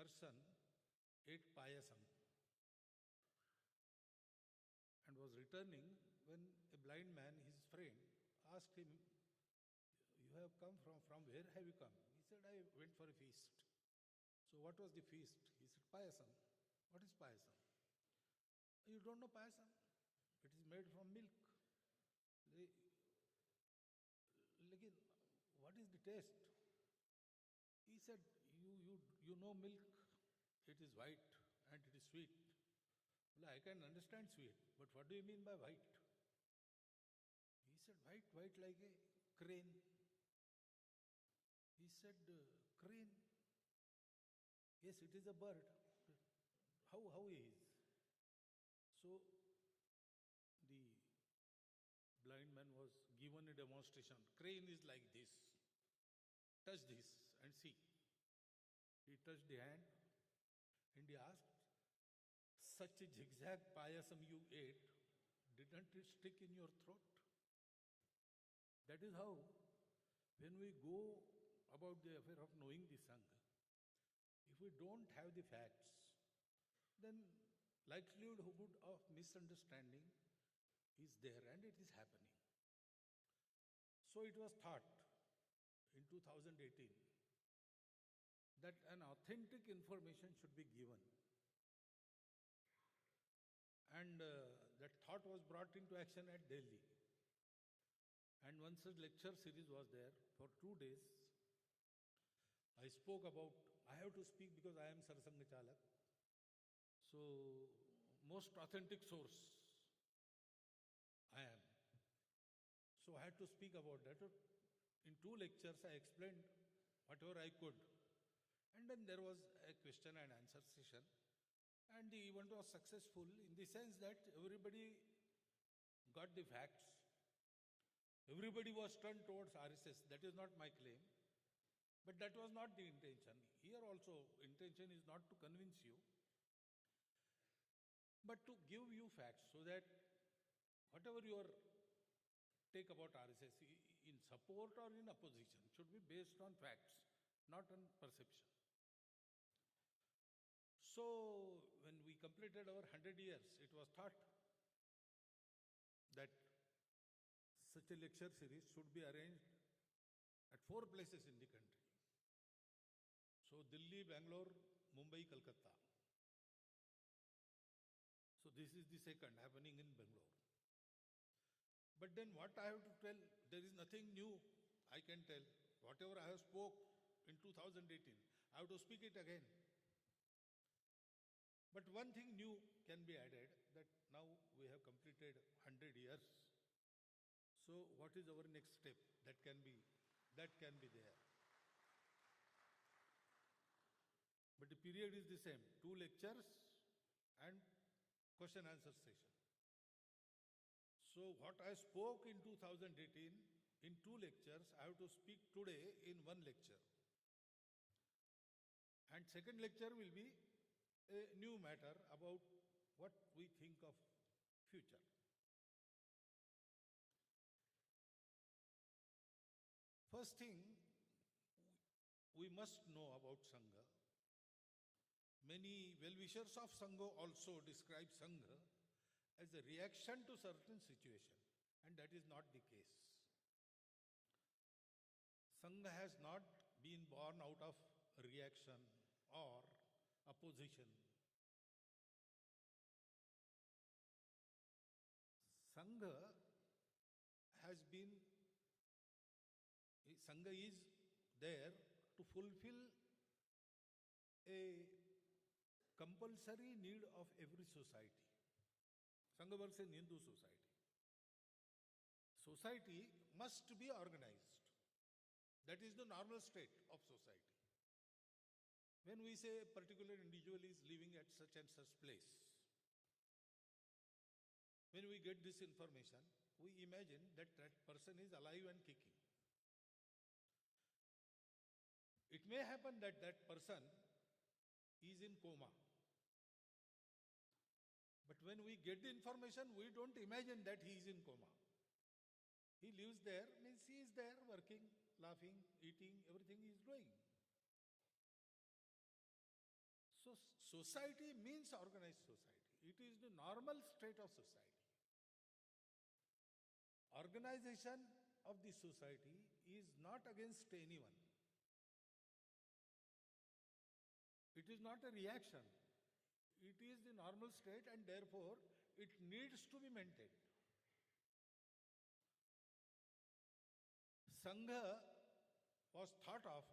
person ate payasam and was returning when a blind man, his friend, asked him, "You have come from where have you come?" He said, "I went for a feast." "So what was the feast?" He said, "Payasam." "What is payasam?" "You don't know payasam? It is made from milk." Lekin, what is the taste? He said, you know milk, it is white and it is sweet. Well, I can understand sweet, but what do you mean by white? He said, white like a crane. He said, crane? Yes, it is a bird. How is? So, the blind man was given a demonstration. Crane is like this. Touch this and see. He touched the hand and he asked, "Such a zigzag payasam you ate, didn't it stick in your throat?" That is how, when we go about the affair of knowing the Sangha, if we don't have the facts, then likelihood of misunderstanding is there and it is happening. So it was thought in 2018 that an authentic information should be given. And that thought was brought into action at Delhi. And one such lecture series was there for 2 days. I spoke about, I have to speak because I am Sarsanga Chalak. So, most authentic source I am. So I had to speak about that. In 2 lectures, I explained whatever I could. And then there was a question and answer session. And the event was successful in the sense that everybody got the facts. Everybody was turned towards RSS. That is not my claim. But that was not the intention. Here also, intention is not to convince you, but to give you facts so that whatever your take about RSS in support or in opposition should be based on facts, not on perception. So, when we completed our 100 years, it was thought that such a lecture series should be arranged at 4 places in the country. So, Delhi, Bangalore, Mumbai, Kolkata. So, this is the second happening in Bangalore. But then what I have to tell, there is nothing new I can tell. Whatever I have spoke in 2018, I have to speak it again. But one thing new can be added, that now we have completed 100 years. So what is our next step? That can be there. But the period is the same, 2 lectures and question answer session. So what I spoke in 2018 in 2 lectures, I have to speak today in 1 lecture. And second lecture will be a new matter about what we think of future. First thing, we must know about Sangha. Many well-wishers of Sangha also describe Sangha as a reaction to certain situation, and that is not the case. Sangha has not been born out of reaction or opposition. Sangha is there to fulfill a compulsory need of every society. Sangha works in Hindu society. Society must be organized. That is the normal state of society. When we say a particular individual is living at such and such place, when we get this information, we imagine that that person is alive and kicking. It may happen that that person is in coma. But when we get the information, we don't imagine that he is in coma. He lives there, means he is there working, laughing, eating, everything he is doing. society means organized society. It is the normal state of society. Organization of the society is not against anyone. It is not a reaction. It is the normal state, and therefore it needs to be maintained. Sangha was thought of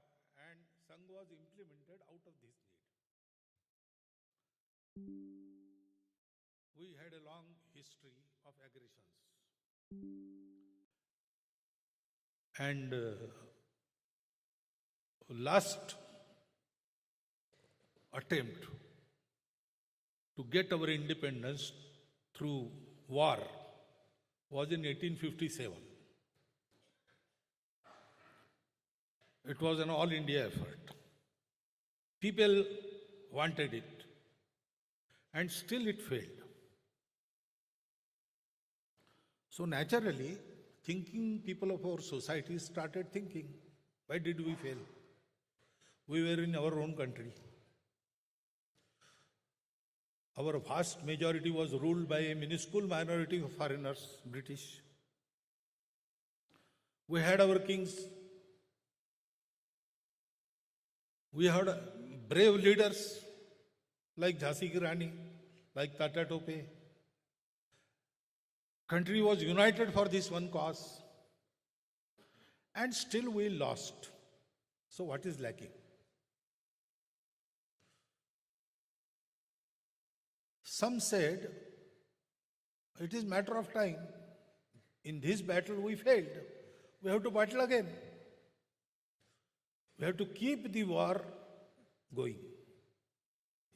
and Sangha was implemented out of this need. We had a long history of aggressions. And last attempt to get our independence through war was in 1857. It was an all-India effort. People wanted it, and still it failed. So naturally, thinking people of our society started thinking, why did we fail? We were in our own country. Our vast majority was ruled by a minuscule minority of foreigners, British. We had our kings. We had brave leaders like Jhansi Ki Rani, like Tata Tope. Country was united for this one cause. And still we lost. So what is lacking? Some said, it is matter of time. In this battle we failed. We have to battle again. We have to keep the war going.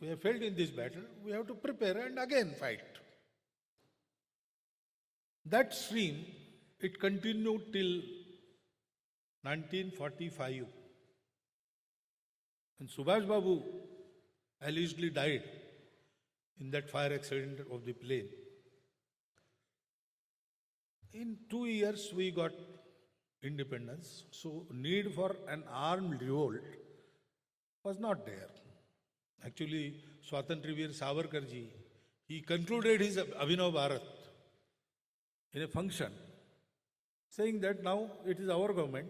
We have failed in this battle. We have to prepare and again fight. That stream, it continued till 1945. And Subhash Babu allegedly died in that fire accident of the plane. In 2 years we got independence, so need for an armed revolt was not there. Actually, Swatantriya Savarkarji, he concluded his Abhinav Bharat in a function, saying that now it is our government,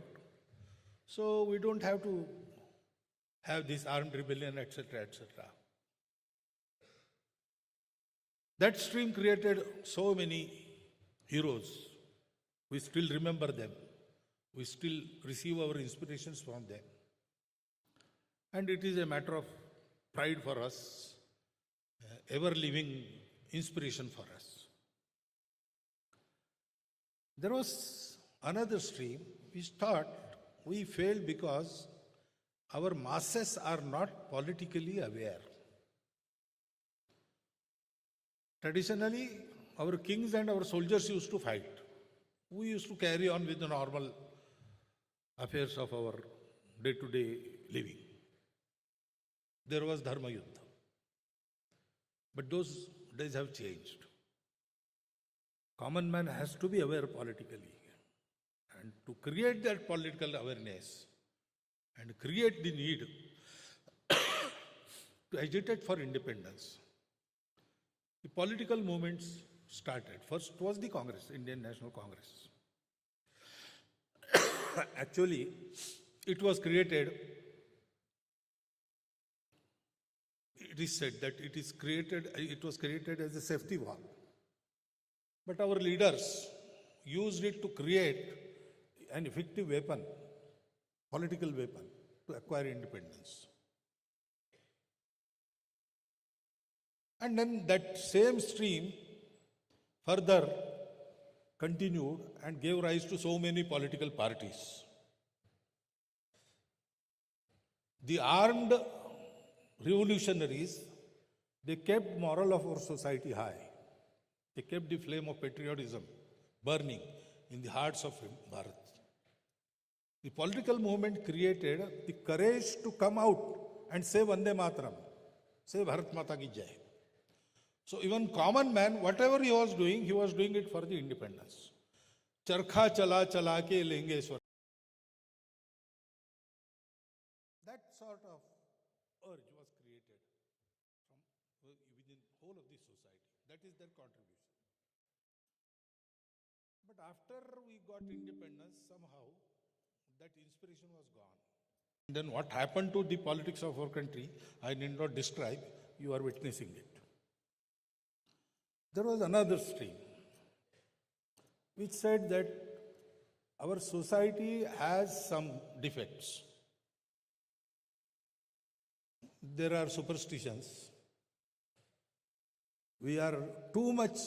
so we don't have to have this armed rebellion, etc., etc. That stream created so many heroes. We still remember them. We still receive our inspirations from them. And it is a matter of pride for us, ever-living inspiration for us. There was another stream which thought we failed because our masses are not politically aware. Traditionally, our kings and our soldiers used to fight. We used to carry on with the normal affairs of our day-to-day living. There was Dharma Yuddha. But those days have changed. Common man has to be aware politically. And to create that political awareness and create the need to agitate for independence, the political movements started. First was the Congress, Indian National Congress. Actually, it was created, it is said that it was created as a safety valve. But our leaders used it to create an effective weapon, political weapon, to acquire independence. And then that same stream further continued and gave rise to so many political parties. The armed revolutionaries, they kept moral of our society high. They kept the flame of patriotism burning in the hearts of Bharat. The political movement created the courage to come out and say Vande Mataram, say Bharat Mata Ki Jai. So even common man, whatever he was doing it for the independence. Charkha chala chala ke lenge swar. That sort of urge was created within whole of the society. That is their contribution. But after we got independence, somehow that inspiration was gone. Then what happened to the politics of our country, I need not describe, you are witnessing it. There was another stream which said that our society has some defects. There are superstitions. We are too much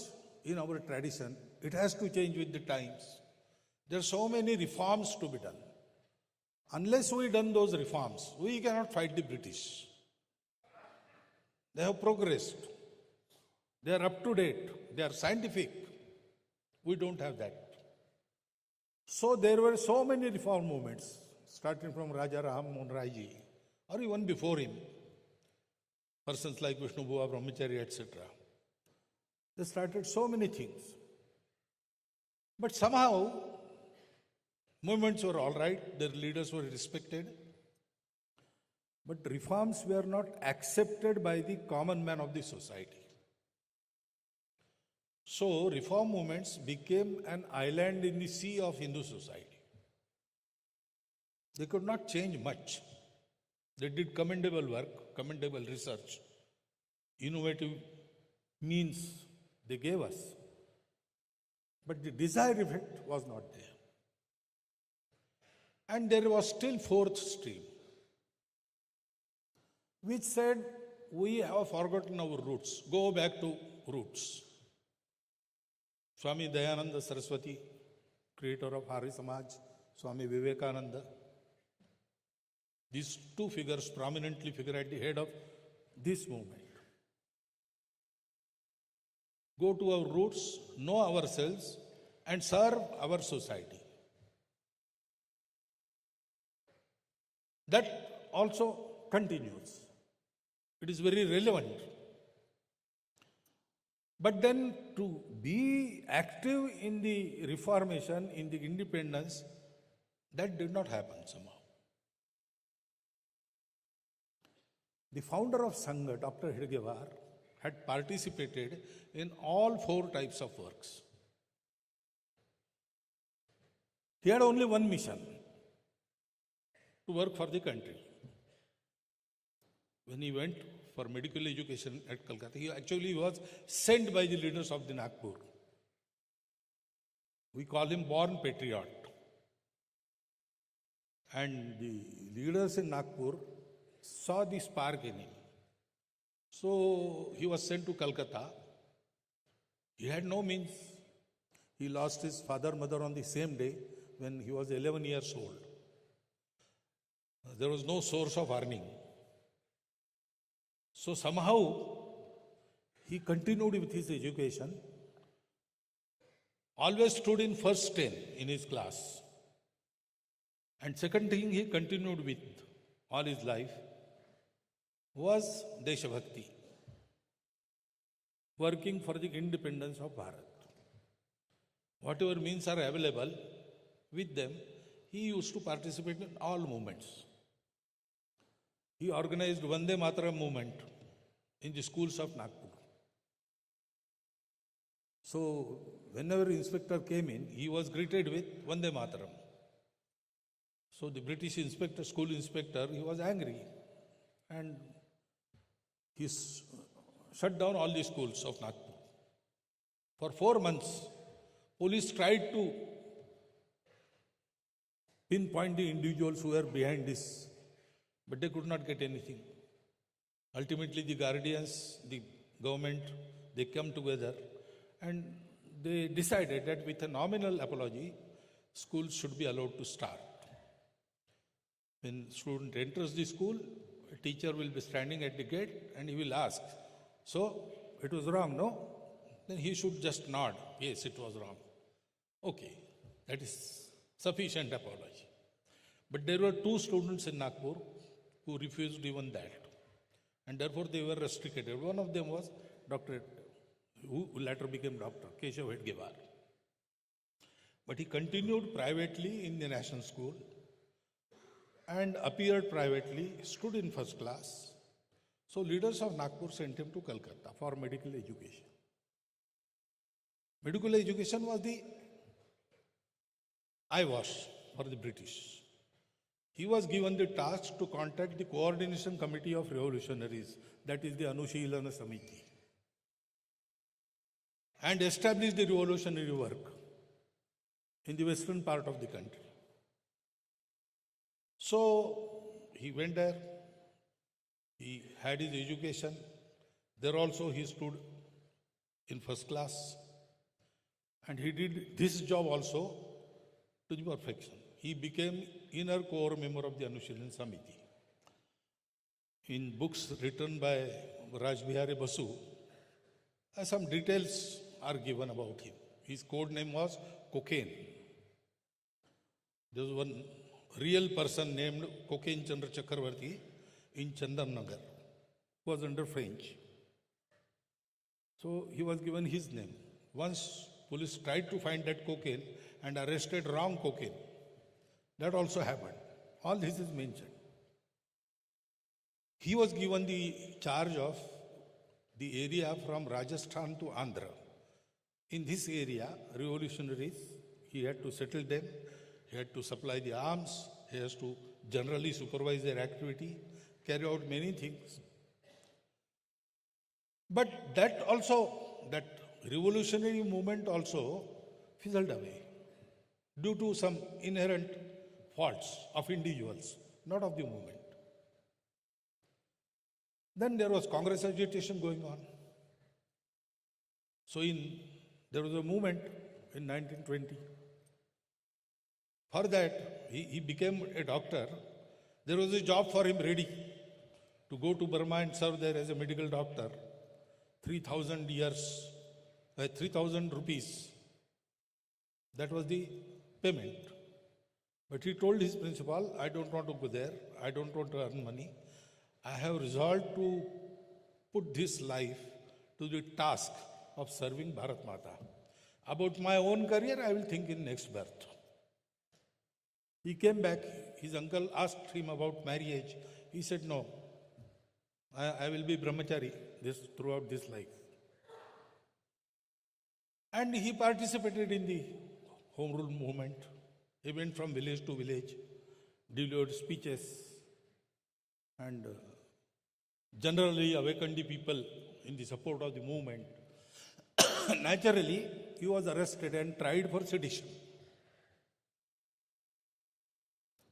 in our tradition. It has to change with the times. There are so many reforms to be done. Unless we done those reforms, we cannot fight the British. They have progressed. They are up to date. They are scientific. We don't have that. So there were so many reform movements, starting from Raja Ram Mohan Rai ji, or even before him, persons like Vishnu Bua, Brahmachari, etc. They started so many things. But somehow, movements were all right, their leaders were respected, but reforms were not accepted by the common man of the society. So, reform movements became an island in the sea of Hindu society. They could not change much. They did commendable work, commendable research, innovative means they gave us. But the desired effect was not there. And there was still fourth stream, which said, we have forgotten our roots. Go back to roots. Swami Dayananda Saraswati, creator of Hari Samaj, Swami Vivekananda. These two figures prominently figure at the head of this movement. Go to our roots, know ourselves, and serve our society. That also continues. It is very relevant. But then to be active in the reformation, in the independence, that did not happen somehow. The founder of Sangha, Dr. Hedgewar, had participated in all four types of works. He had only one mission, to work for the country. When he went for medical education at Calcutta, he actually was sent by the leaders of the Nagpur. We call him born patriot. And the leaders in Nagpur saw the spark in him. So he was sent to Calcutta. He had no means. He lost his father, mother on the same day when he was 11 years old. There was no source of earning. So somehow he continued with his education, always stood in first 10 in his class. And second thing he continued with all his life was Deshabhakti, working for the independence of Bharat. Whatever means are available with them, he used to participate in all movements. He organized Vande Mataram movement in the schools of Nagpur. So, whenever inspector came in, he was greeted with Vande Mataram. So, the British inspector, school inspector, he was angry. And he shut down all the schools of Nagpur. For 4 months, police tried to pinpoint the individuals who were behind this, but they could not get anything. Ultimately, the guardians, the government, they come together and they decided that with a nominal apology, schools should be allowed to start. When student enters the school, a teacher will be standing at the gate and he will ask, so it was wrong, no? Then he should just nod, yes, it was wrong. Okay, that is sufficient apology. But there were 2 students in Nagpur who refused even that. And therefore they were restricted. One of them was Dr. who later became Dr. Keshav Hedgewar. But he continued privately in the national school and appeared privately, stood in first class. So So leaders of Nagpur sent him to Calcutta for medical education. Medical education was the eyewash for the British. He was given the task to contact the Coordination Committee of Revolutionaries, that is the Anushilana Samiti, and establish the revolutionary work in the western part of the country. So he went there, he had his education. There also he stood in first class, and he did this job also to the perfection. He became inner core member of the Anushilana Samiti. In books written by Rajbihari Basu, some details are given about him. His code name was Cocaine. There was one real person named Cocaine Chandra Chakravarti in Chandarnagar, who was under French. So he was given his name. Once police tried to find that cocaine and arrested wrong cocaine. That also happened. All this is mentioned. He was given the charge of the area from Rajasthan to Andhra. In this area, revolutionaries, he had to settle them, he had to supply the arms, he has to generally supervise their activity, carry out many things. But that revolutionary movement also fizzled away due to some inherent faults of individuals, not of the movement. Then there was Congress agitation going on. So there was a movement in 1920. For that, he became a doctor. There was a job for him ready to go to Burma and serve there as a medical doctor. 3,000 rupees. That was the payment. But he told his principal, I don't want to go there. I don't want to earn money. I have resolved to put this life to the task of serving Bharat Mata. About my own career, I will think in next birth. He came back. His uncle asked him about marriage. He said, no, I will be brahmachari throughout this life. And he participated in the Home Rule movement. He went from village to village, delivered speeches, and generally awakened the people in the support of the movement. Naturally, he was arrested and tried for sedition.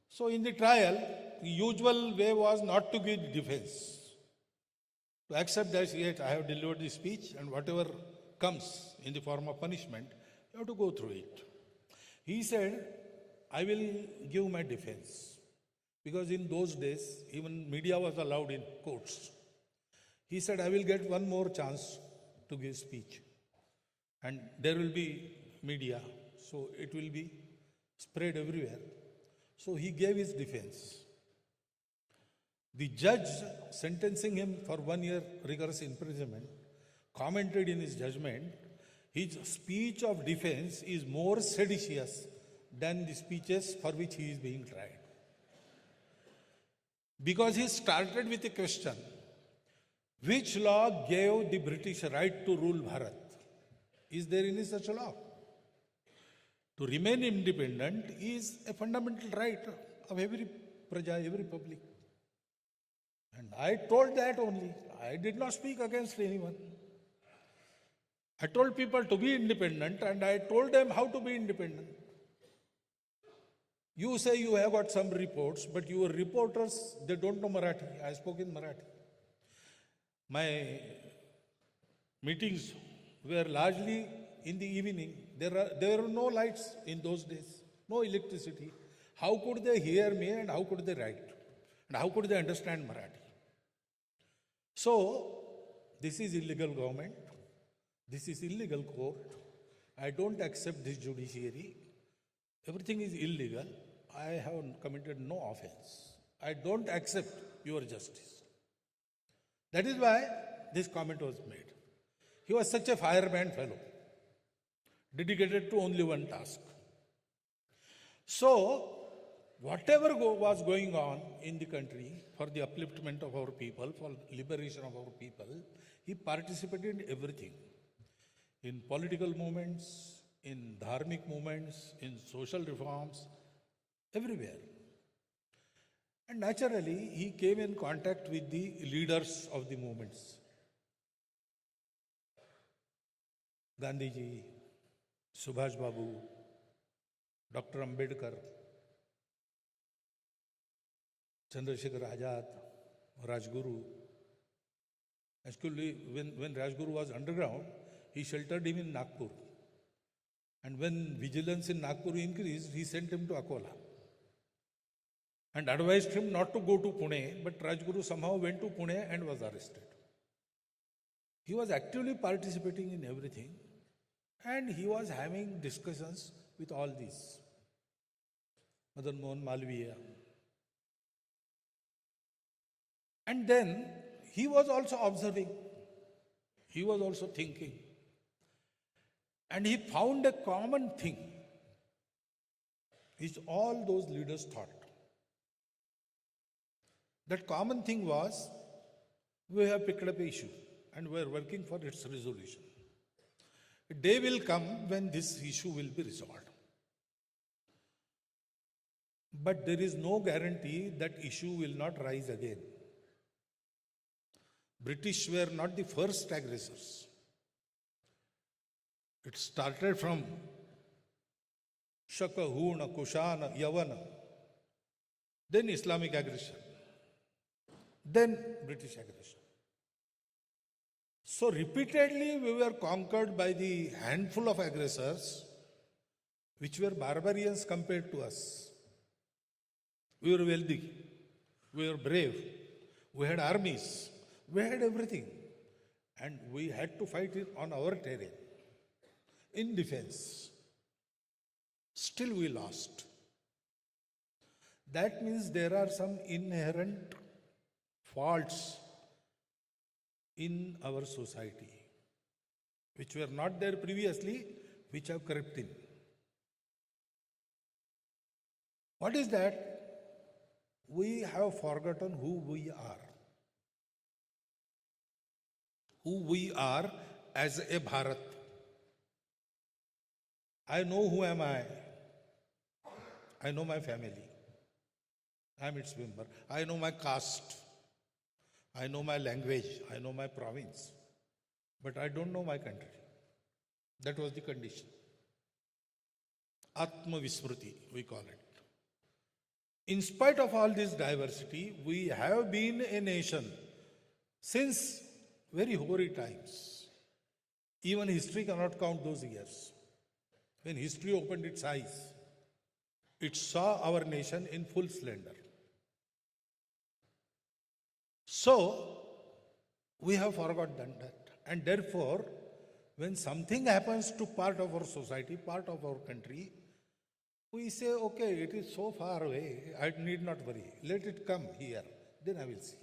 So in the trial, the usual way was not to give defense, to accept that, yes, I have delivered the speech and whatever comes in the form of punishment, you have to go through it. He said, I will give my defense. Because in those days, even media was allowed in courts. He said, I will get one more chance to give speech. And there will be media, so it will be spread everywhere. So he gave his defense. The judge sentencing him for 1 year rigorous imprisonment commented in his judgment, his speech of defense is more seditious than the speeches for which he is being tried. Because he started with a question, which law gave the British right to rule Bharat? Is there any such law? To remain independent is a fundamental right of every praja, every public. And I told that only. I did not speak against anyone. I told people to be independent and I told them how to be independent. You say you have got some reports, but your reporters, they don't know Marathi. I spoke in Marathi. My meetings were largely in the evening. There were no lights in those days, no electricity. How could they hear me and how could they write? And how could they understand Marathi? So, this is illegal government. This is illegal court. I don't accept this judiciary. Everything is illegal. I have committed no offense. I don't accept your justice. That is why this comment was made. He was such a fireman fellow, dedicated to only one task. So, whatever was going on in the country for the upliftment of our people, for liberation of our people, he participated in everything. In political movements, in dharmic movements, in social reforms, everywhere. And naturally, he came in contact with the leaders of the movements. Gandhiji, Subhash Babu, Dr. Ambedkar, Chandrasekhar Azad, Rajguru. Actually, when Rajguru was underground, he sheltered him in Nagpur. And when vigilance in Nagpur increased, he sent him to Akola and advised him not to go to Pune, but Rajguru somehow went to Pune and was arrested. He was actively participating in everything, and he was having discussions with all these. Madan Mohan Malviya. And then he was also observing, he was also thinking. And he found a common thing which all those leaders thought. That common thing was, we have picked up an issue and we are working for its resolution. A day will come when this issue will be resolved. But there is no guarantee that issue will not rise again. British were not the first aggressors. It started from Shaka, Huna, Kushana, Yavana, then Islamic aggression, then British aggression. So repeatedly we were conquered by the handful of aggressors which were barbarians compared to us. We were wealthy, we were brave, we had armies, we had everything, and we had to fight it on our terrain, in defense. Still we lost. That means there are some inherent faults in our society, which were not there previously, which have crept in. What is that? We have forgotten who we are. Who we are as a Bharat. I know who am I. I know my family. I am its member. I know my caste. I know my language. I know my province. But I don't know my country. That was the condition. Atma Vismriti, we call it. In spite of all this diversity, we have been a nation since very hoary times. Even history cannot count those years. When history opened its eyes, it saw our nation in full splendor. So, we have forgotten that. And therefore, when something happens to part of our society, part of our country, we say, okay, it is so far away, I need not worry. Let it come here, then I will see.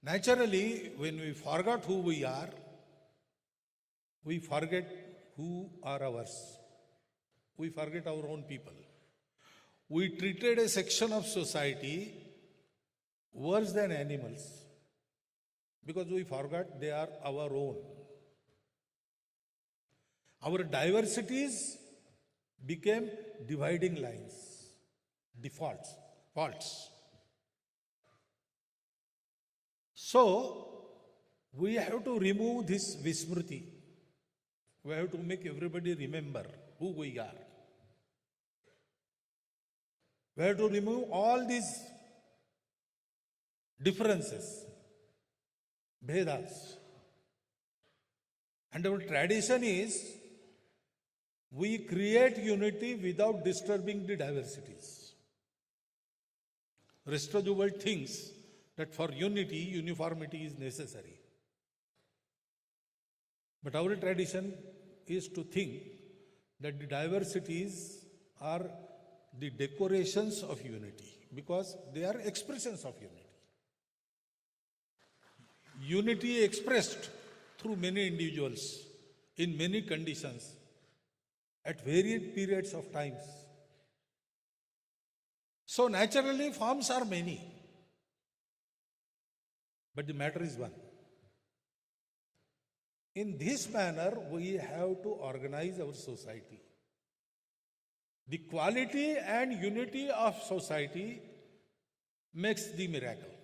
Naturally, when we forgot who we are, we forget who are ours. We forget our own people. We treated a section of society worse than animals because we forgot they are our own. Our diversities became dividing lines, defaults, faults. So, we have to remove this Vismriti. We have to make everybody remember who we are. We have to remove all these differences, Bhedas. And our tradition is, we create unity without disturbing the diversities. Rest of the world thinks that for unity, uniformity is necessary. But our tradition is to think that the diversities are the decorations of unity because they are expressions of unity. Unity expressed through many individuals in many conditions at varied periods of times So naturally forms are many. But the matter is one. In this manner, we have to organize our society. The quality and unity of society makes the miracle.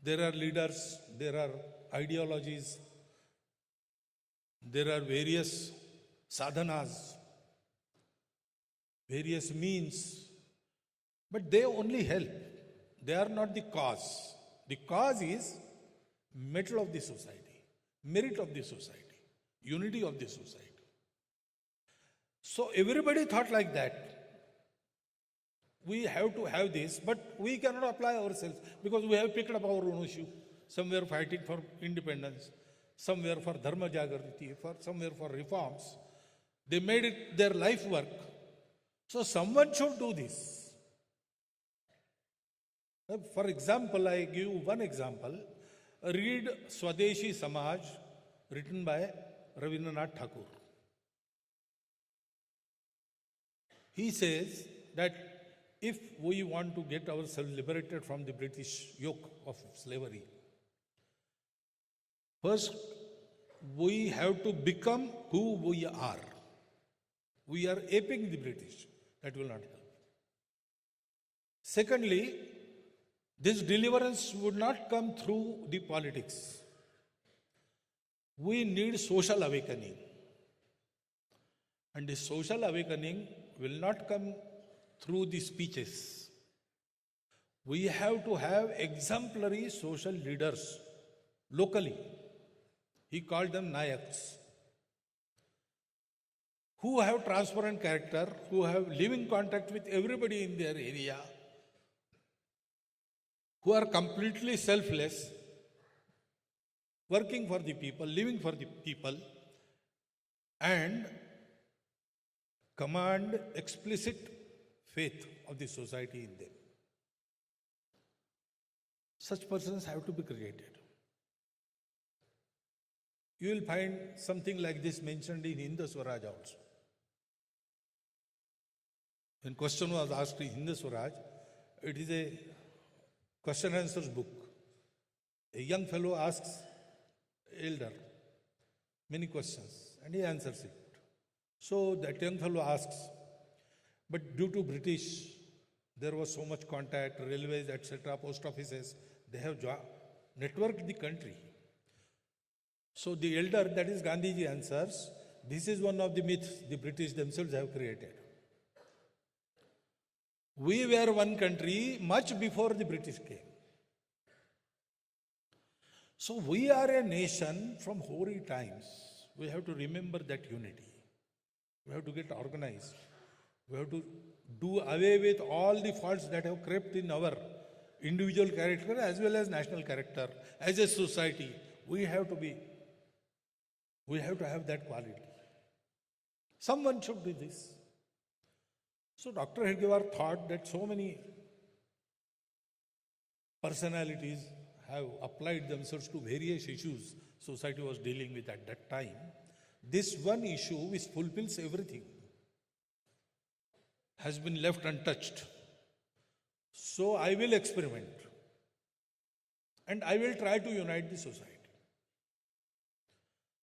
There are leaders, there are ideologies, there are various sadhanas, various means, but they only help. They are not the cause. The cause is metal of the society, merit of the society, unity of the society. So everybody thought like that. We have to have this, but we cannot apply ourselves because we have picked up our own issue. Some were fighting for independence, some were for dharma jagriti, some were for reforms. They made it their life work. So someone should do this. For example, I give one example. Read Swadeshi Samaj, written by Rabindranath Tagore. He says that if we want to get ourselves liberated from the British yoke of slavery, first we have to become who we are. We are aping the British. That will not help. Secondly, this deliverance would not come through the politics. We need social awakening. And the social awakening will not come through the speeches. We have to have exemplary social leaders locally. He called them Nayaks, who have transparent character, who have living contact with everybody in their area, who are completely selfless, working for the people, living for the people, and command explicit faith of the society in them. Such persons have to be created. You will find something like this mentioned in Hindu Swaraj also. When question was asked in Hindu Swaraj, it is a question answers book. A young fellow asks elder many questions and he answers it. So that young fellow asks, but due to British, there was so much contact, railways, etc., post offices, they have networked the country. So the elder, that is Gandhiji, answers, this is one of the myths the British themselves have created. We were one country much before the British came. So we are a nation from hoary times. We have to remember that unity. We have to get organized. We have to do away with all the faults that have crept in our individual character as well as national character. As a society, we have to have that quality. Someone should do this. So Dr. Hedgewar thought that so many personalities have applied themselves to various issues society was dealing with at that time. This one issue which fulfills everything has been left untouched. So I will experiment and I will try to unite the society.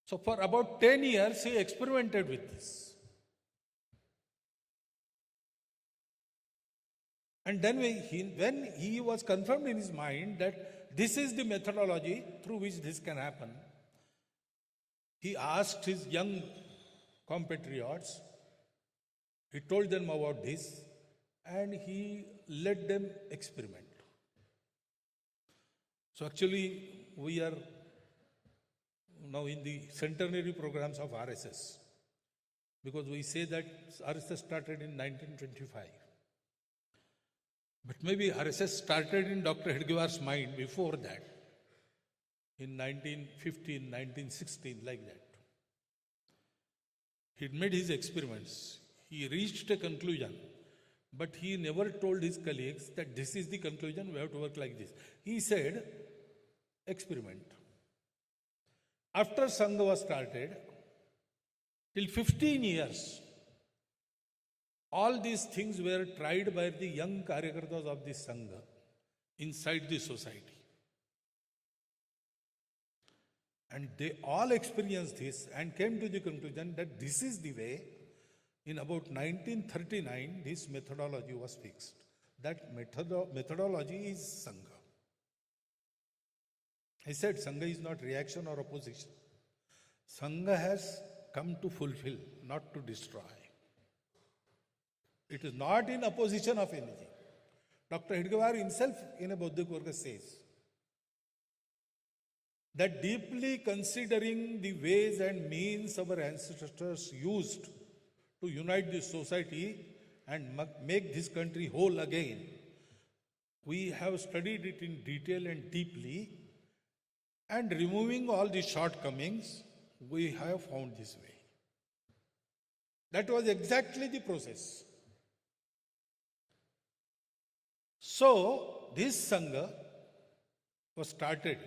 So for about 10 years he experimented with this. And then when he was confirmed in his mind that this is the methodology through which this can happen, he asked his young compatriots, he told them about this, and he let them experiment. So actually, we are now in the centenary programs of RSS, because we say that RSS started in 1925. But maybe RSS started in Dr. Hedgewar's mind before that, in 1915, 1916, like that. He made his experiments. He reached a conclusion, but he never told his colleagues that this is the conclusion, we have to work like this. He said, experiment. After Sangha was started, till 15 years, All these things were tried by the young Karyakartas of the Sangha inside the society. And they all experienced this and came to the conclusion that this is the way. In about 1939, this methodology was fixed. That methodology is Sangha. I said Sangha is not reaction or opposition. Sangha has come to fulfill, not to destroy. It is not in opposition of anything. Dr. Hedgewar himself in a Bauddhic Varga says that deeply considering the ways and means our ancestors used to unite this society and make this country whole again, we have studied it in detail and deeply, and removing all the shortcomings, we have found this way. That was exactly the process. So, this Sangha was started.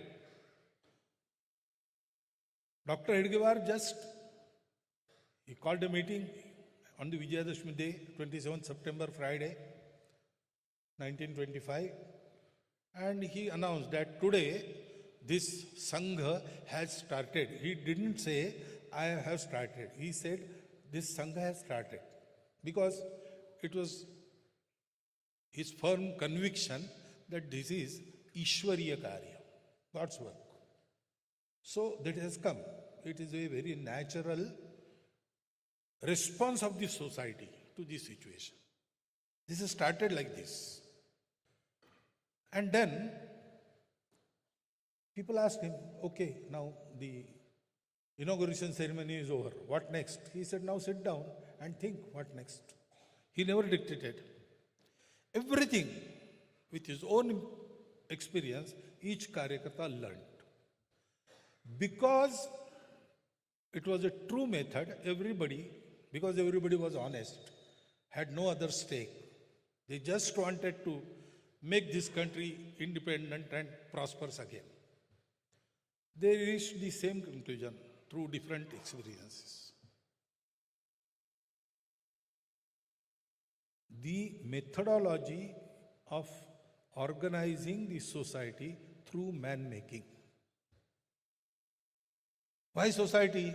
Dr. Hedgewar he called a meeting on the Vijayadashmi day, 27th September, Friday, 1925, and he announced that today this Sangha has started. He didn't say, I have started. He said, this Sangha has started. Because it was his firm conviction that this is Ishwariya Karya, God's work. So that has come. It is a very natural response of the society to this situation. This has started like this. And then people asked him, okay, now the inauguration ceremony is over. What next? He said, now sit down and think what next. He never dictated. Everything with his own experience, each Karyakarta learned. Because it was a true method, because everybody was honest, had no other stake. They just wanted to make this country independent and prosperous again. They reached the same conclusion through different experiences. The methodology of organizing the society through man-making. Why society?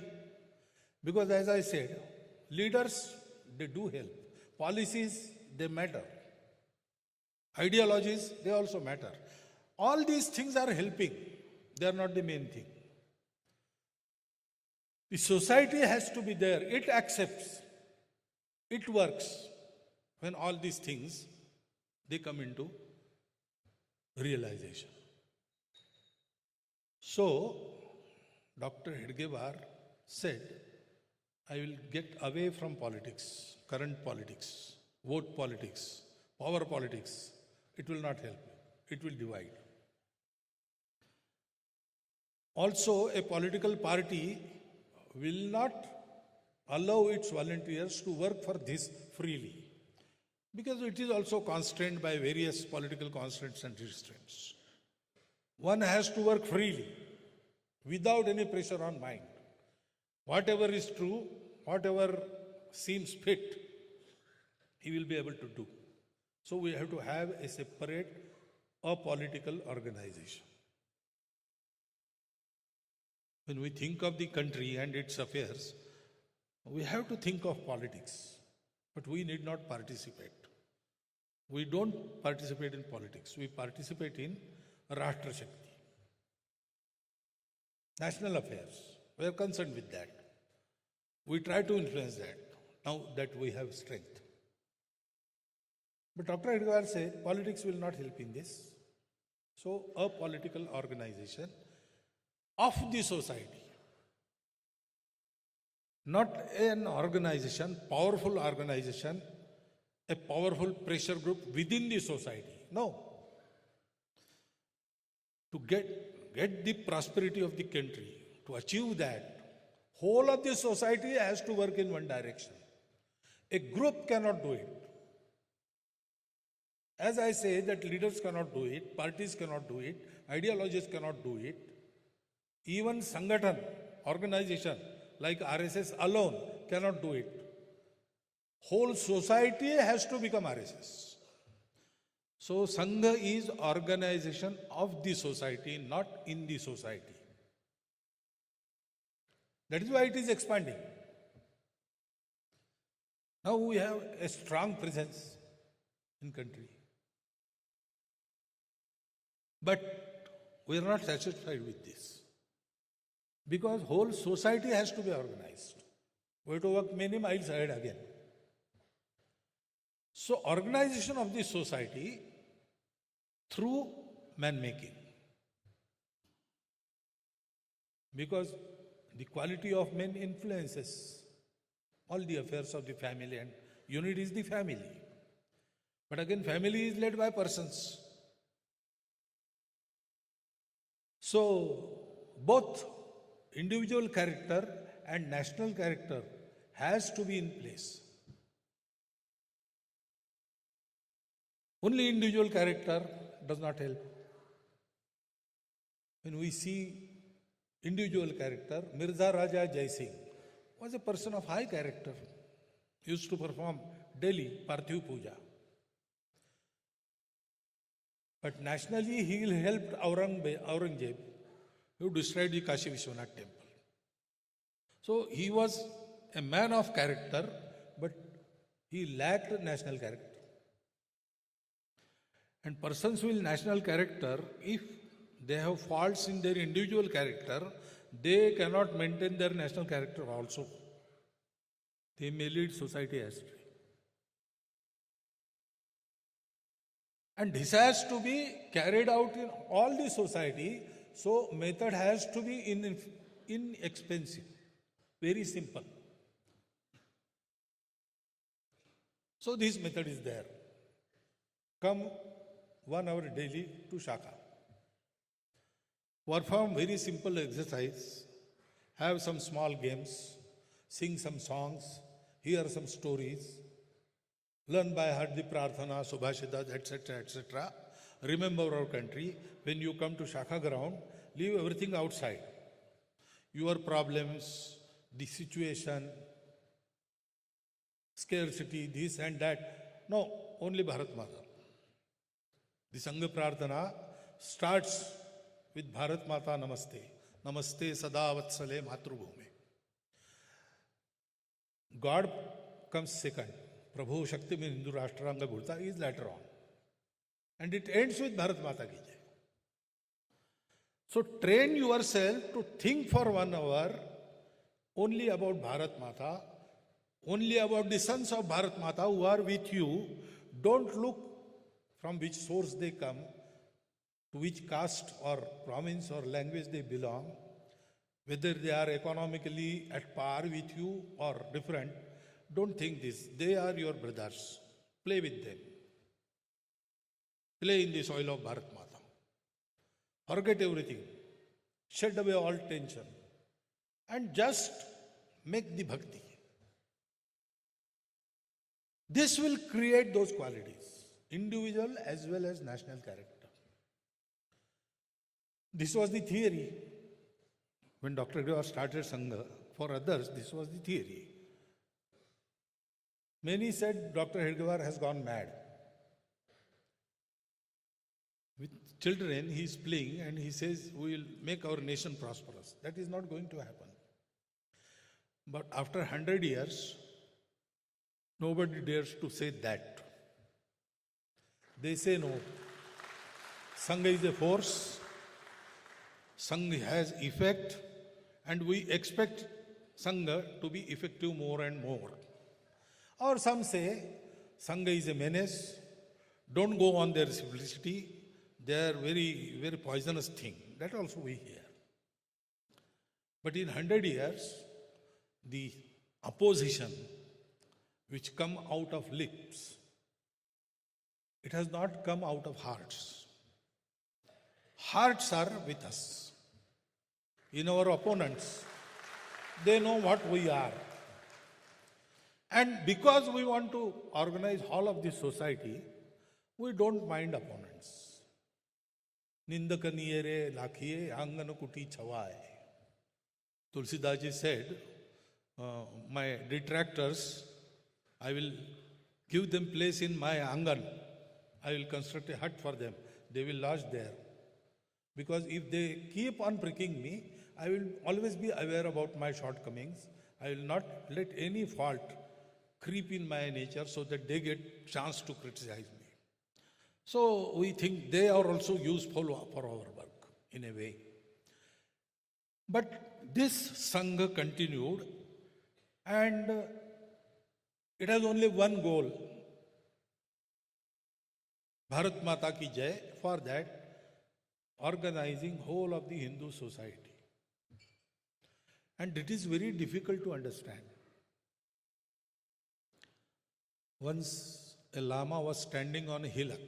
Because as I said, leaders, they do help. Policies, they matter. Ideologies, they also matter. All these things are helping. They are not the main thing. The society has to be there. It accepts. It works. When all these things, they come into realization. So, Dr. Hedgewar said, I will get away from politics, current politics, vote politics, power politics. It will not help. It will divide. Also, a political party will not allow its volunteers to work for this freely, because it is also constrained by various political constraints and restraints. One has to work freely, without any pressure on mind. Whatever is true, whatever seems fit, he will be able to do. So we have to have a separate, apolitical organization. When we think of the country and its affairs, we have to think of politics, but we need not participate. We don't participate in politics. We participate in Rashtriya Shakti. National affairs. We are concerned with that. We try to influence that, now that we have strength. But Dr. Hedgewar said, politics will not help in this. So, a political organization of the society. Not an organization, powerful organization, a powerful pressure group within the society. No. To get the prosperity of the country, to achieve that, whole of the society has to work in one direction. A group cannot do it. As I say that leaders cannot do it, parties cannot do it, ideologies cannot do it, even Sangathan, organization like RSS alone cannot do it. whole society has to become RSS. So Sangha is organization of the society, not in the society. That is why it is expanding. Now we have a strong presence in country. But we are not satisfied with this. Because whole society has to be organized. We have to work many miles ahead again. So organization of the society through man-making. Because the quality of men influences all the affairs of the family, and unit is the family. But again, family is led by persons. So both individual character and national character has to be in place. Only individual character does not help. When we see individual character, Mirza Raja Jai Singh was a person of high character. He used to perform daily Parthiv Puja. But nationally he helped Aurangzeb, who destroyed the Kashi Vishwanath temple. So he was a man of character, but he lacked national character. And persons with national character, if they have faults in their individual character, they cannot maintain their national character also. They may lead society astray. And this has to be carried out in all the society, so method has to be inexpensive, very simple. So this method is there. Come 1 hour daily to Shaka. Perform very simple exercise, have some small games, sing some songs, hear some stories, learn by heart the prarthana, subhashitas, etc., etc. Remember our country. When you come to Shaka ground, leave everything outside. Your problems, the situation, scarcity, this and that. No, only Bharat Mata. The Sangha Prarthana starts with Bharat Mata Namaste. Namaste Sada Vatsale Matrubhume. God comes second. Prabhu Shakti mein Hindu Rashtranga Bhurta is later on. And it ends with Bharat Mata ki Jai. So train yourself to think for 1 hour only about Bharat Mata, only about the sons of Bharat Mata who are with you. Don't look from which source they come, to which caste or province or language they belong, whether they are economically at par with you or different. Don't think this. They are your brothers. Play with them. Play in the soil of Bharat Mata. Forget everything. Shed away all tension. And just make the bhakti. This will create those qualities, individual as well as national character. This was the theory. When Dr. Hedgewar started Sangha, for others, this was the theory. Many said Dr. Hedgewar has gone mad. With children, he is playing and he says, we will make our nation prosperous. That is not going to happen. But after 100 years, nobody dares to say that. They say no. Sangha is a force. Sangha has effect. And we expect Sangha to be effective more and more. Or some say, Sangha is a menace. Don't go on their simplicity. They are very, very poisonous thing. That also we hear. But in 100 years, the opposition which come out of lips, it has not come out of hearts. Hearts are with us. In our opponents, they know what we are. And because we want to organize all of this society, we don't mind opponents. Nindakaniyere lakhiye angana kuti chhawaye. Tulsidas ji said, my detractors I will give them place in my angan. I will construct a hut for them. They will lodge there. Because if they keep on pricking me, I will always be aware about my shortcomings. I will not let any fault creep in my nature so that they get chance to criticize me. So we think they are also useful for our work in a way. But this Sangha continued, and it has only one goal. Bharat Mata ki Jai, for that, organizing whole of the Hindu society. And it is very difficult to understand. Once a Lama was standing on a hillock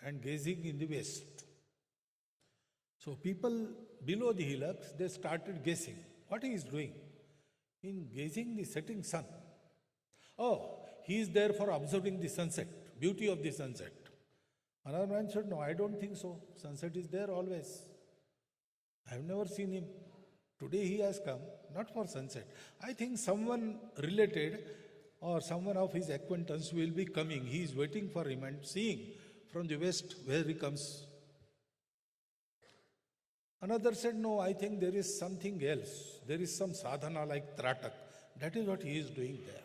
and gazing in the west. So people below the hillocks, they started guessing what he is doing in gazing the setting sun. Oh, he is there for observing the sunset, beauty of the sunset. Another man said, no, I don't think so. Sunset is there always. I have never seen him. Today he has come, not for sunset. I think someone related or someone of his acquaintance will be coming. He is waiting for him and seeing from the west where he comes. Another said, no, I think there is something else. There is some sadhana like Tratak. That is what he is doing there.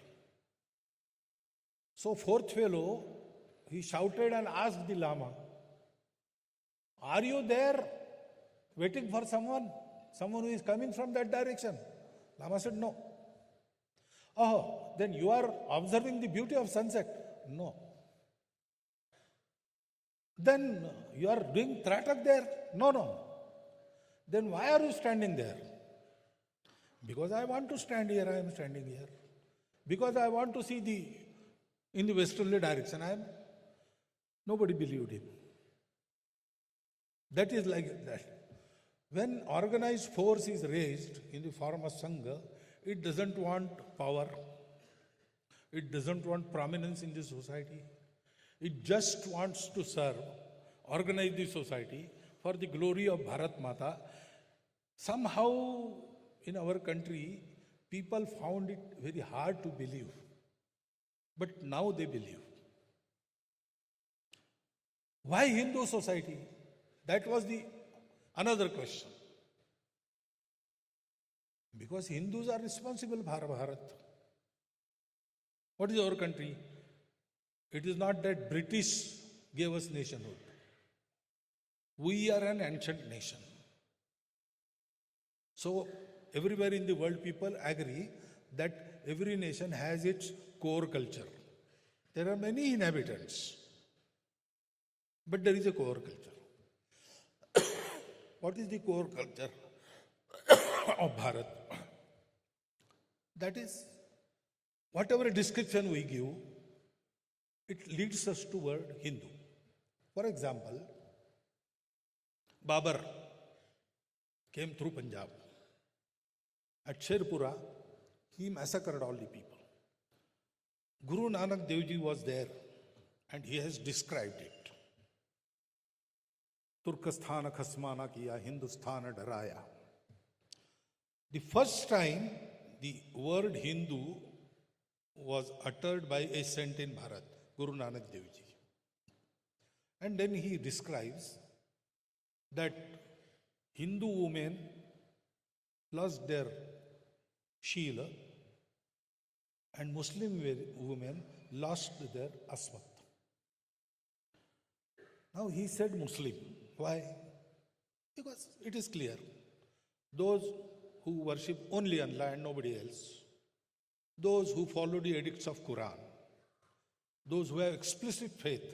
So fourth fellow, he shouted and asked the Lama, are you there waiting for someone? Someone who is coming from that direction? Lama said, no. Oh, then you are observing the beauty of sunset? No. Then you are doing Tratak there? No, no. Then why are you standing there? Because I want to stand here, I am standing here. Because I want to see in the westerly direction, nobody believed him. That is like that. When organized force is raised in the form of Sangha, it doesn't want power. It doesn't want prominence in the society. It just wants to serve, organize the society for the glory of Bharat Mata. Somehow in our country, people found it very hard to believe. But now they believe. Why Hindu society? That was another question. Because Hindus are responsible for Bharat. What is our country? It is not that British gave us nationhood. We are an ancient nation. So everywhere in the world people agree that every nation has its core culture. There are many inhabitants, but there is a core culture. What is the core culture of Bharat? That is, whatever description we give, it leads us toward Hindu. For example, Babar came through Punjab. At Sherpura, he massacred all the people. Guru Nanak Dev Ji was there and he has described it. Turkesthana khasmana kiya, Hindustana daraya. The first time the word Hindu was uttered by a saint in Bharat, Guru Nanak Dev Ji. And then he describes that Hindu women lost their Sheela and Muslim women lost their Asmat. Now he said Muslim. Why? Because it is clear. Those who worship only Allah and nobody else, those who follow the edicts of Quran, those who have explicit faith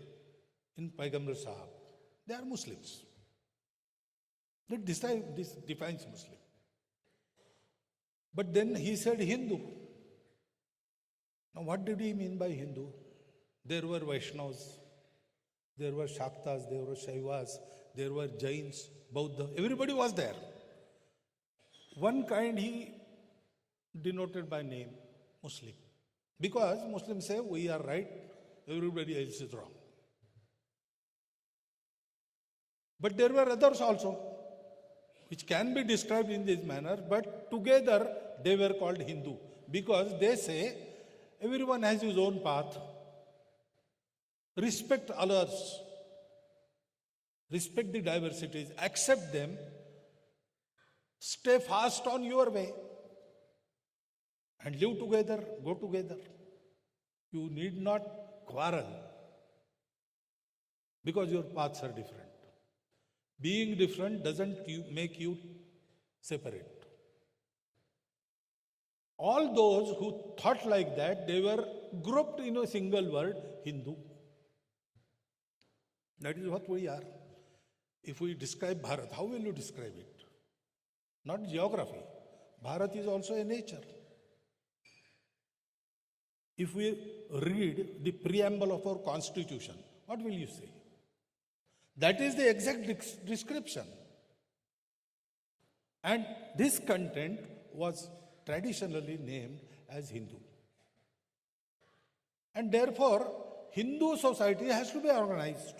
in Paigambar Sahab, they are Muslims. This defines Muslim. But then he said Hindu. Now what did he mean by Hindu? There were Vaishnavas, there were Shaktas, there were Shaivas, there were Jains, Buddha, everybody was there. One kind he denoted by name, Muslim. Because Muslims say we are right, everybody else is wrong. But there were others also, which can be described in this manner, but together they were called Hindu. Because they say Everyone has his own path. Respect others. Respect the diversities. Accept them. Stay fast on your way. And live together, go together. You need not quarrel because your paths are different. Being different doesn't make you separate. All those who thought like that, they were grouped in a single word, Hindu. That is what we are. If we describe Bharat, how will you describe it? Not geography. Bharat is also a nature. If we read the preamble of our constitution, what will you say? That is the exact description. And this content was traditionally named as Hindu. And therefore, Hindu society has to be organized.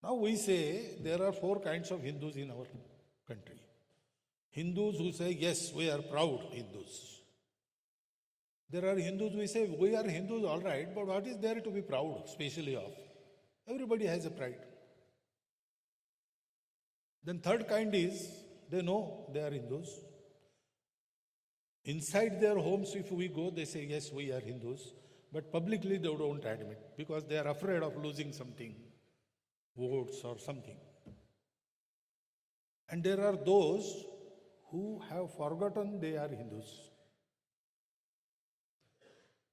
Now we say there are 4 kinds of Hindus in our country. Hindus who say, yes, we are proud Hindus. There are Hindus who say, we are Hindus, all right, but what is there to be proud, especially of? Everybody has a pride. Then third kind is, they know they are Hindus. Inside their homes, if we go, they say, yes, we are Hindus. But publicly, they don't admit because they are afraid of losing something, votes or something. And there are those who have forgotten they are Hindus.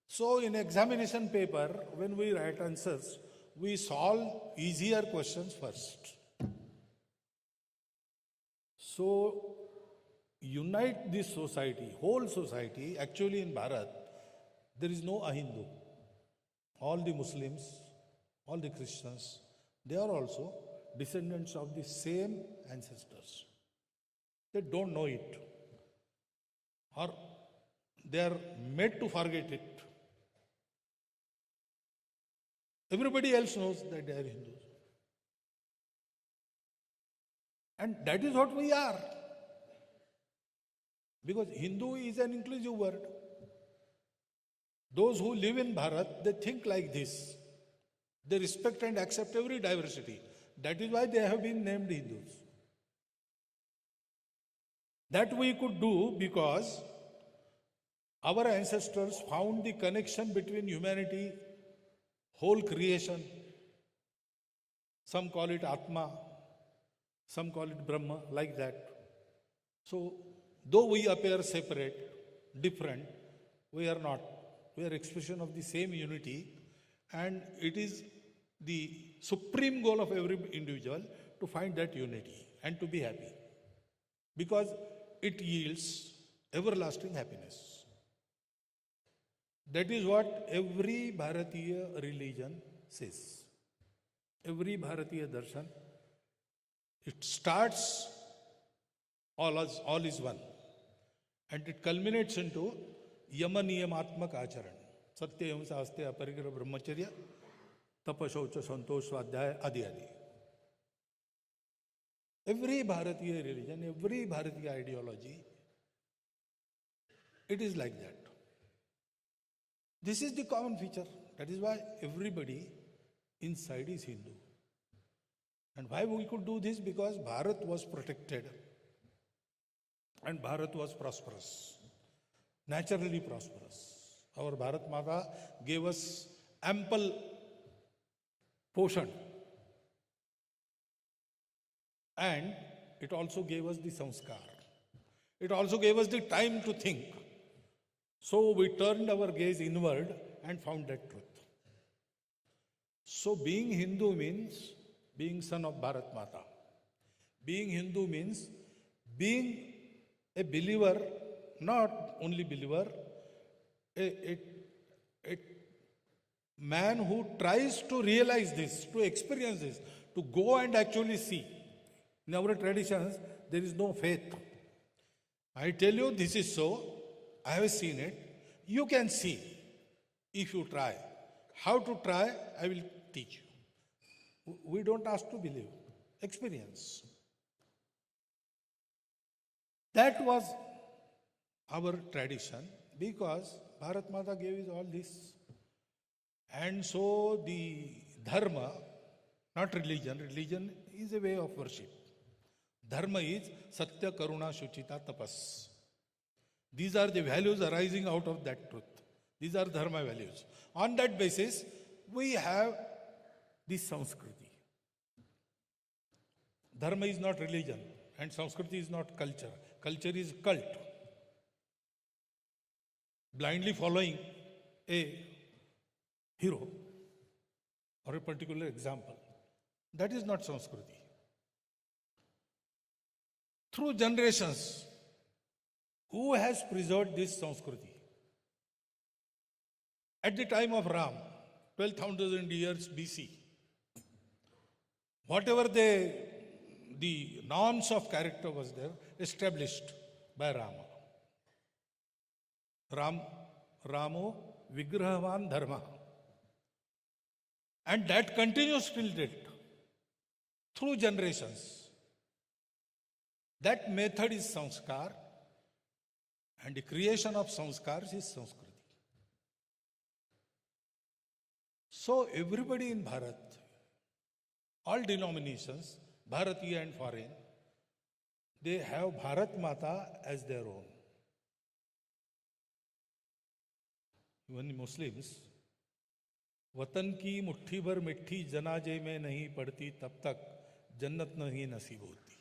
So in examination paper, when we write answers, we solve easier questions first. So unite this society, whole society. Actually in Bharat, there is no Ahindu. All the Muslims, all the Christians, they are also descendants of the same ancestors. They don't know it. Or they are made to forget it. Everybody else knows that they are Hindus. And that is what we are. Because Hindu is an inclusive word. Those who live in Bharat, they think like this. They respect and accept every diversity. That is why they have been named Hindus. That we could do because our ancestors found the connection between humanity, whole creation. Some call it Atma, some call it Brahma, like that. So, though we appear separate, different, we are not. We are expression of the same unity, and it is the supreme goal of every individual to find that unity and to be happy, because it yields everlasting happiness. That is what every Bharatiya religion says. Every Bharatiya darshan, it starts all is one, and it culminates into Yama Niyamatmak Acharan. Satya Himsa Aste Aparigra Brahmacharya Tapashaucha Santosh Swadhyaya Adi Adi. Every Bharatiya religion, every Bharatiya ideology, it is like that. This is the common feature. That is why everybody inside is Hindu. And why we could do this? Because Bharat was protected and Bharat was prosperous, naturally prosperous. Our Bharat Mata gave us ample portion, and it also gave us the sanskar. It also gave us the time to think. So we turned our gaze inward and found that truth. So being Hindu means being son of Bharat Mata. Being Hindu means being a believer, not only believer, a man who tries to realize this, to experience this, to go and actually see. In our traditions, there is no faith. I tell you this is so, I have seen it. You can see if you try. How to try, I will teach you. We don't ask to believe, experience. That was our tradition, because Bharat Mata gave is all this. And so the dharma, not religion, religion is a way of worship. Dharma is Satya, Karuna, Shuchita, Tapas. These are the values arising out of that truth. These are dharma values. On that basis, we have this Sanskriti. Dharma is not religion and Sanskriti is not culture. Culture is cult. Blindly following a hero or a particular example. That is not Sanskriti. Through generations, who has preserved this Sanskriti? At the time of Ram, 12,000 years BC, whatever the norms of character was there, established by Rama. Ramo Vigrahavan Dharma. And that continues till date, through generations. That method is sanskar, and the creation of sanskars is Sanskriti. So everybody in Bharat, all denominations, Bharatiya and foreign, they have Bharat Mata as their own. Even the Muslims, वतन की मुट्ठी भर मिट्टी जनाजे में नहीं पड़ती तब तक जन्नत नहीं नसीब होती.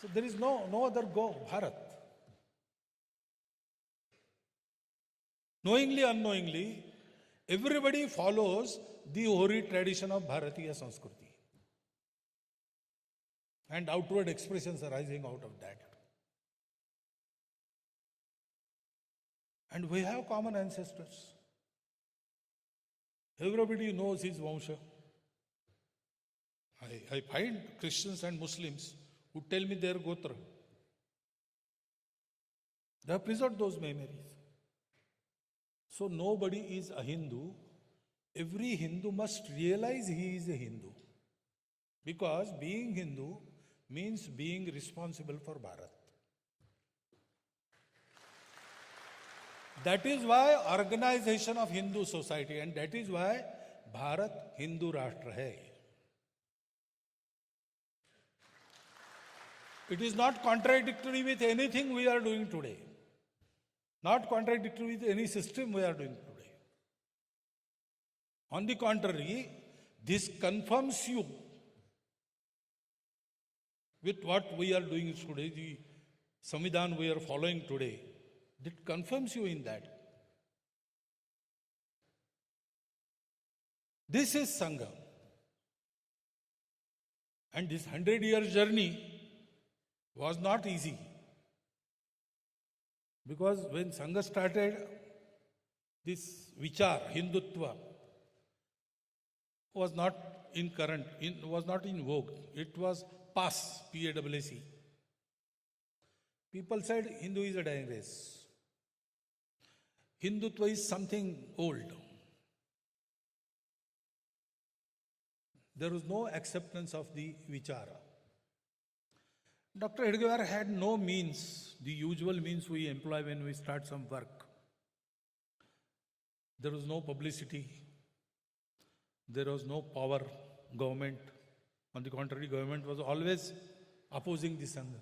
So there is no other go, Bharat. Knowingly, unknowingly, everybody follows the hoary tradition of Bharatiya Sanskriti and outward expressions arising out of that. And we have common ancestors. Everybody knows his Vansha. I find Christians and Muslims who tell me their Gotra. They have preserved those memories. So nobody is a Hindu. Every Hindu must realize he is a Hindu. Because being Hindu means being responsible for Bharat. That is why organization of Hindu society, and that is why Bharat Hindu Rashtra hai. It is not contradictory with anything we are doing today. Not contradictory with any system we are doing today. On the contrary, this confirms you with what we are doing today, the Samvidhan we are following today. It confirms you in that. This is Sangha. And this 100-year journey was not easy. Because when Sangha started, this vichar, Hindutva, was not was not in vogue. It was PAS, P-A-S-S-E. People said Hindu is a dying race. Hindutva is something old. There was no acceptance of the vichara. Dr. Hedgewar had no means, the usual means we employ when we start some work. There was no publicity. There was no power, government. On the contrary, government was always opposing the Sangha.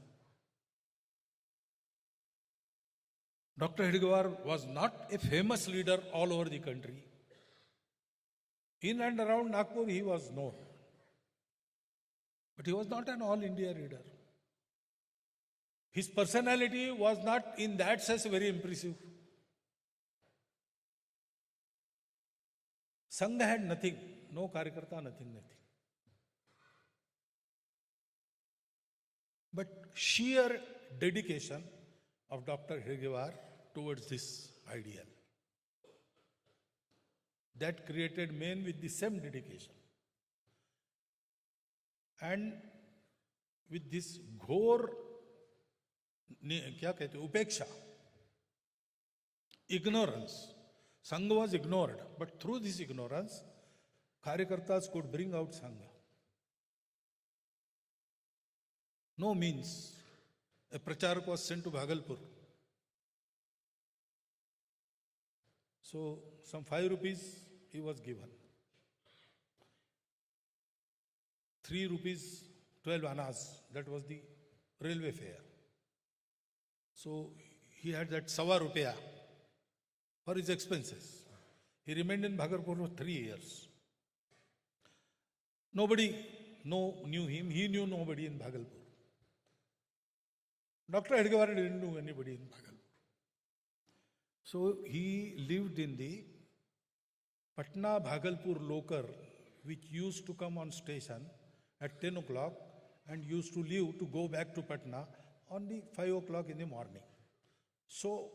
Dr. Hedgewar was not a famous leader all over the country. In and around Nagpur, he was known. But he was not an all-India leader. His personality was not in that sense very impressive. Sangha had nothing, no Karyakarta, nothing. But sheer dedication of Dr. Hedgewar towards this ideal, that created men with the same dedication. And with this ghor, upeksha, ignorance. Sangha was ignored, but through this ignorance, Karyakartas could bring out Sangha. No means. A pracharak was sent to Bhagalpur. So some 5 rupees he was given. 3 rupees 12 annas, that was the railway fare. So he had that sawa rupiah for his expenses. He remained in Bhagarpur for 3 years. Nobody knew him. He knew nobody in Bhagalpur. Dr. Edgewar didn't know anybody in Bhagalpur. So he lived in the Patna Bhagalpur local, which used to come on station at 10 o'clock and used to leave to go back to Patna on the 5 o'clock in the morning. So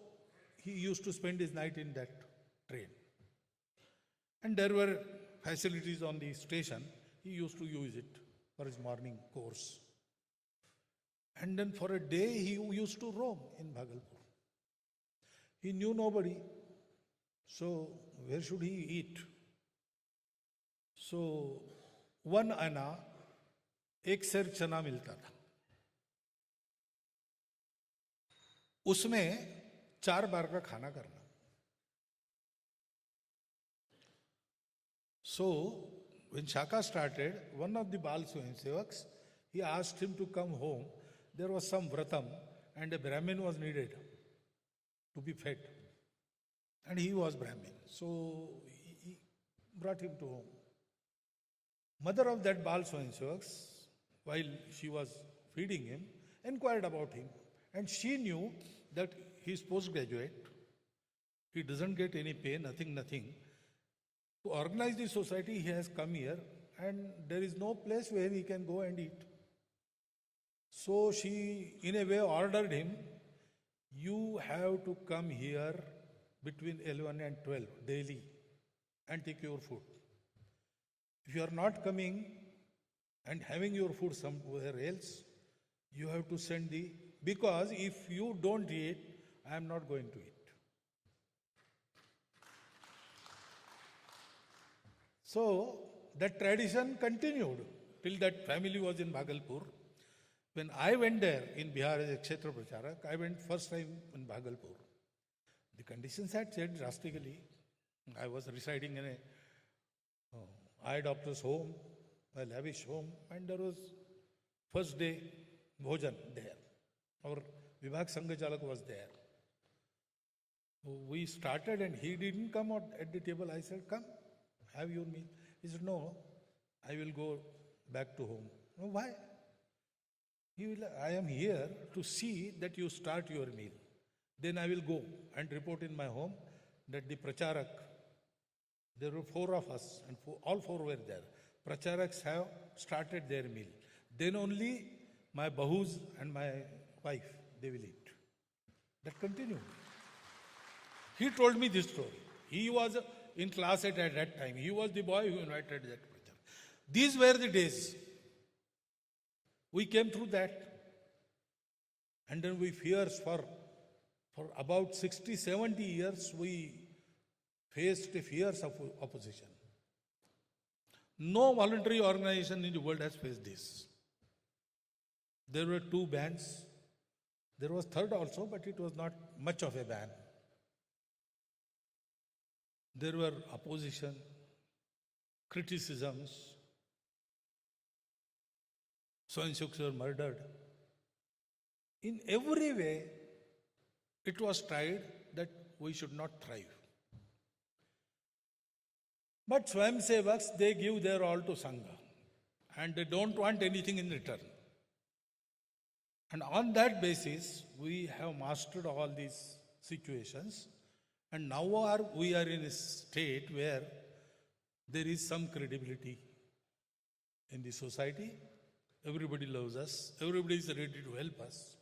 he used to spend his night in that train. And there were facilities on the station. He used to use it for his morning course. And then for a day he used to roam in Bhagalpur. He knew nobody. So where should he eat? So 1 anna, 1 सेर चना मिलता था. उसमें 4 बार का खाना करना. So when Shaka started, one of the Bal Swayamsevaks, he asked him to come home. There was some vratam and a Brahmin was needed to be fed. And he was Brahmin. So he brought him to home. Mother of that Bal Swayamsevaks, while she was feeding him, inquired about him. And she knew that he is postgraduate. He doesn't get any pay, nothing. To organize the society, he has come here and there is no place where he can go and eat. So she, in a way, ordered him, you have to come here between 11 and 12 daily and take your food. If you are not coming and having your food somewhere else, you have to send because if you don't eat, I am not going to eat. So that tradition continued till that family was in Bhagalpur. When I went there in Bihar as a Kshetra Pracharak, I went first time in Bhagalpur. The conditions had changed drastically. I was residing in a eye doctor's home, a lavish home, and there was first day bhojan there. Our Vibhag Sangha Chalak was there. We started and he didn't come out at the table. I said, come, have your meal. He said, no, I will go back to home. Oh, why? I am here to see that you start your meal. Then I will go and report in my home that the Pracharak, there were 4 of us and all 4 were there. Pracharaks have started their meal. Then only my bahus and my wife, they will eat. That continued. He told me this story. He was in class at that time. He was the boy who invited that Pracharak. These were the days. We came through that. And then we fears for about 60, 70 years, we faced the fears of opposition. No voluntary organization in the world has faced this. There were 2 bans. There was third also, but it was not much of a ban. There were opposition, criticisms. So-and-so were murdered. In every way, it was tried that we should not thrive. But Swayamsevaks, they give their all to Sangha. And they don't want anything in return. And on that basis, we have mastered all these situations. And now we are in a state where there is some credibility in the society. Everybody loves us. Everybody is ready to help us.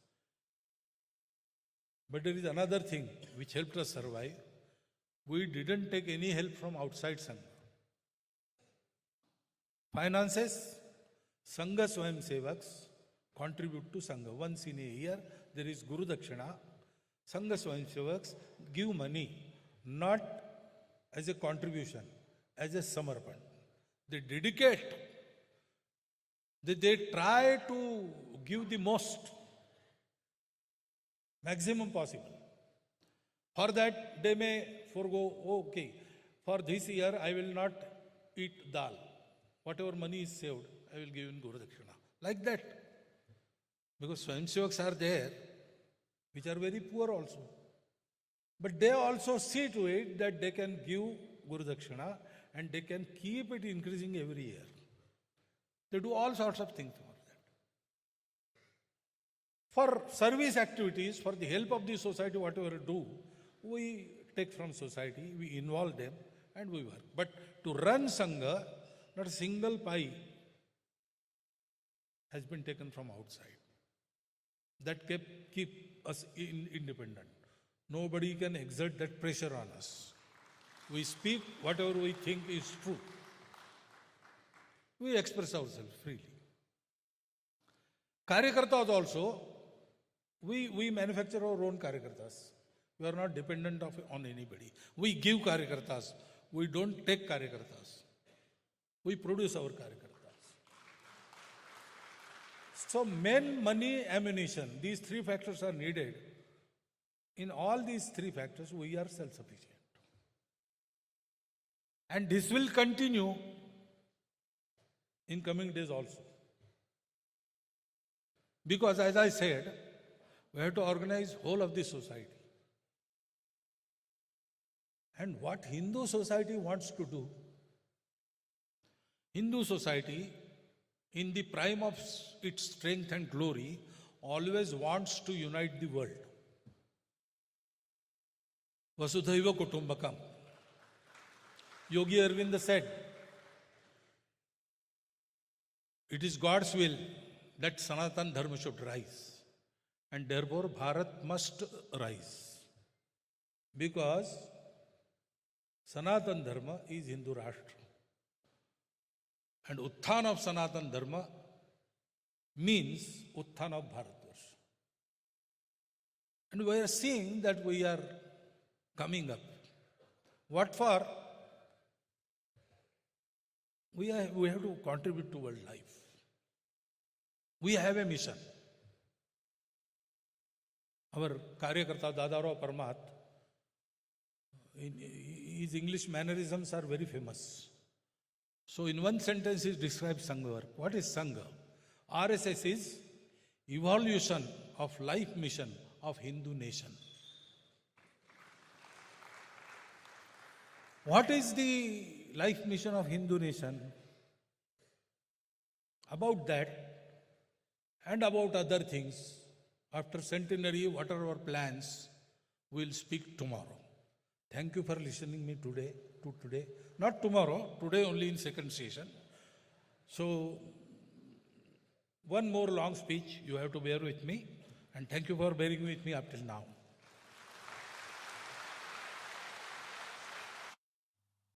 But there is another thing which helped us survive. We didn't take any help from outside Sangha. Finances, Sangha Swayamsevaks contribute to Sangha. Once in a year, there is Guru Dakshina. Sangha Swayamsevaks give money, not as a contribution, as a samarpan. They dedicate. They try to give the most, maximum possible. For that, they may forego, okay, for this year I will not eat dal. Whatever money is saved, I will give in Guru Dakshina. Like that. Because Swayamsevaks are there, which are very poor also. But they also see to it that they can give Guru Dakshina and they can keep it increasing every year. They do all sorts of things for that. For service activities, for the help of the society, whatever we do, we take from society, we involve them and we work. But to run Sangha, not a single pie has been taken from outside. That keep us independent. Nobody can exert that pressure on us. We speak whatever we think is true. We express ourselves freely. Karyakartas also, we manufacture our own Karyakartas. We are not dependent on anybody. We give Karyakartas. We don't take Karyakartas. We produce our Karyakartas. So men, money, ammunition, these three factors are needed. In all these three factors, we are self-sufficient. And this will continue in coming days also. Because as I said, we have to organize whole of the society. And what Hindu society wants to do, Hindu society, in the prime of its strength and glory, always wants to unite the world. Vasudhaiva Kutumbakam. Yogi Arvinda said, it is God's will that Sanatan Dharma should rise. And therefore Bharat must rise. Because Sanatan Dharma is Hindu Rashtra. And Utthan of Sanatan Dharma means Utthan of Bharatvarsha. And we are seeing that we are coming up. What for? We have to contribute to world life. We have a mission. Our Karyakarta Dadarao Parmat, his English mannerisms are very famous. So in one sentence he describes Sangha work. What is Sangha? RSS is evolution of life mission of Hindu nation. What is the life mission of Hindu nation? About that and about other things, after centenary, what are our plans, we'll speak tomorrow. Thank you for listening me today. Not tomorrow, today only in second session. So, one more long speech, you have to bear with me. And thank you for bearing with me up till now.